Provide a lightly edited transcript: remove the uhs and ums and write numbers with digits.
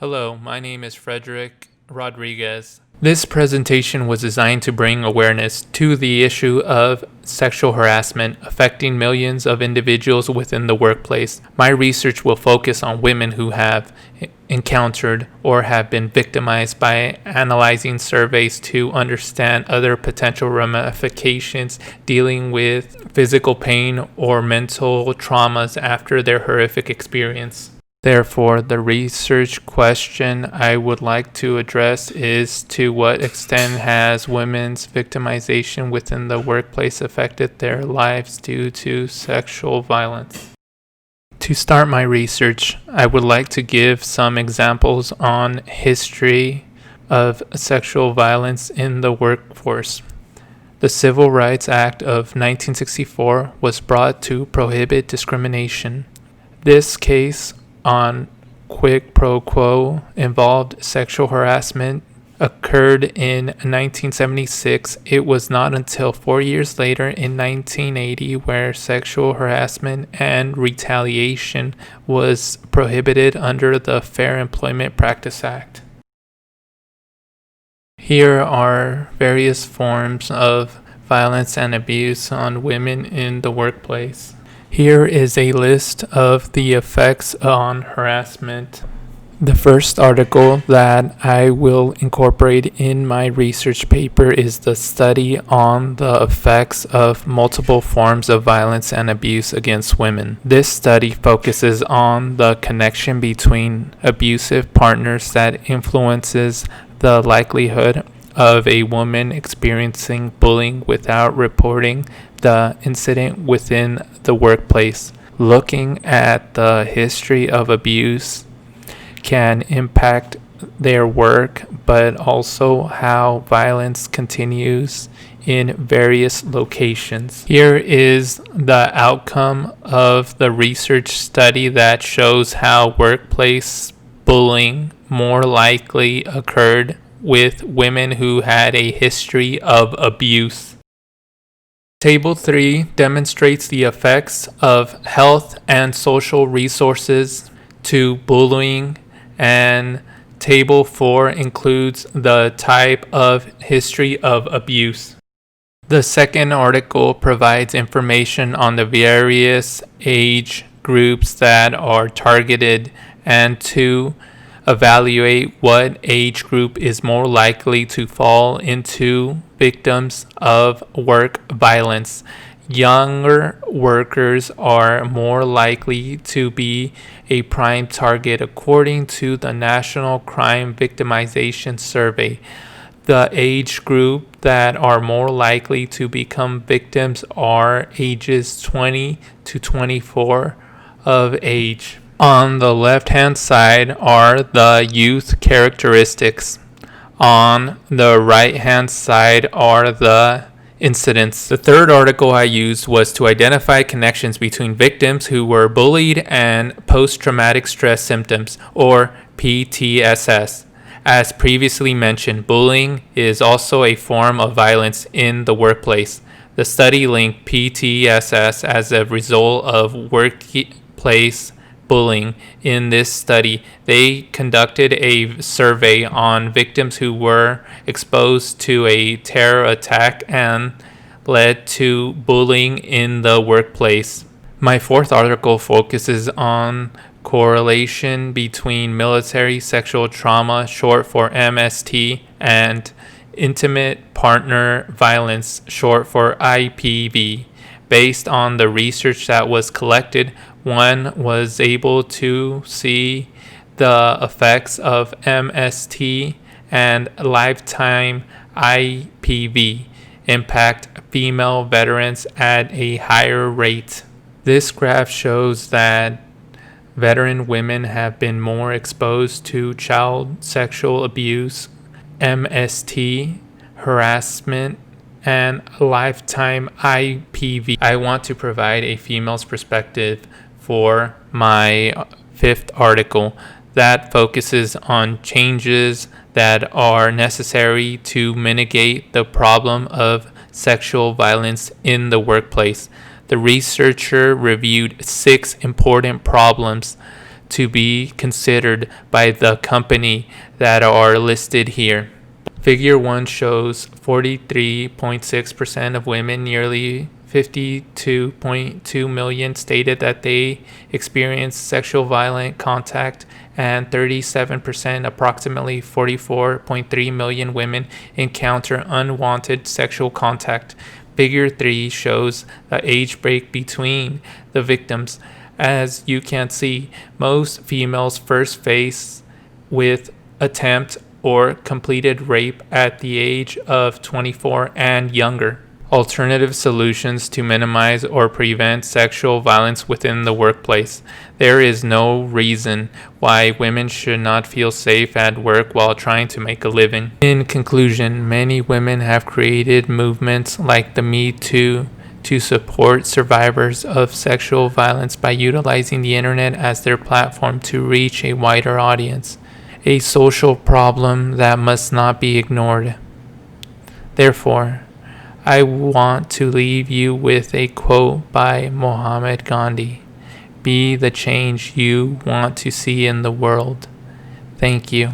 Hello, my name is Frederick Rodriguez. This presentation was designed to bring awareness to the issue of sexual harassment affecting millions of individuals within the workplace. My research will focus on women who have encountered or have been victimized by analyzing surveys to understand other potential ramifications dealing with physical pain or mental traumas after their horrific experience. Therefore, the research question I would like to address is to what extent has women's victimization within the workplace affected their lives due to sexual violence? To start my research, I would like to give some examples on history of sexual violence in the workforce. The Civil Rights Act of 1964 was brought to prohibit discrimination. This case on quid pro quo involved sexual harassment occurred in 1976. It was not until 4 years later in 1980 where sexual harassment and retaliation was prohibited under the Fair Employment Practice Act. Here are various forms of violence and abuse on women in the workplace. Here is a list of the effects on harassment. The first article that I will incorporate in my research paper is the study on the effects of multiple forms of violence and abuse against women. This study focuses on the connection between abusive partners that influences the likelihood of a woman experiencing bullying without reporting the incident within the workplace. Looking at the history of abuse can impact their work, but also how violence continues in various locations. Here is the outcome of the research study that shows how workplace bullying more likely occurred with women who had a history of abuse. Table 3 demonstrates the effects of health and social resources to bullying, and Table 4 includes the type of history of abuse. The second article provides information on the various age groups that are targeted and to evaluate what age group is more likely to fall into victims of work violence. Younger workers are more likely to be a prime target according to the National Crime Victimization Survey. The age group that are more likely to become victims are ages 20 to 24 of age. On the left-hand side are the youth characteristics. On the right-hand side are the incidents. The third article I used was to identify connections between victims who were bullied and post-traumatic stress symptoms, or PTSS. As previously mentioned, bullying is also a form of violence in the workplace. The study linked PTSS as a result of workplace bullying. In this study, they conducted a survey on victims who were exposed to a terror attack and led to bullying in the workplace. My fourth article focuses on correlation between military sexual trauma, short for MST, and intimate partner violence, short for IPV. Based on the research that was collected, one was able to see the effects of MST and lifetime IPV impact female veterans at a higher rate. This graph shows that veteran women have been more exposed to child sexual abuse, MST, harassment, and lifetime IPV. I want to provide a female's perspective for my fifth article that focuses on changes that are necessary to mitigate the problem of sexual violence in the workplace. The researcher reviewed 6 important problems to be considered by the company that are listed here. Figure 1 shows 43.6% of women, nearly 52.2 million, stated that they experienced sexual violent contact, and 37%, approximately 44.3 million women, encounter unwanted sexual contact. Figure 3 shows the age break between the victims. As you can see, most females first face with attempt or completed rape at the age of 24 and younger. Alternative solutions to minimize or prevent sexual violence within the workplace. There is no reason why women should not feel safe at work while trying to make a living. In conclusion, many women have created movements like the Me Too to support survivors of sexual violence by utilizing the internet as their platform to reach a wider audience, a social problem that must not be ignored. Therefore, I want to leave you with a quote by Mahatma Gandhi. Be the change you want to see in the world. Thank you.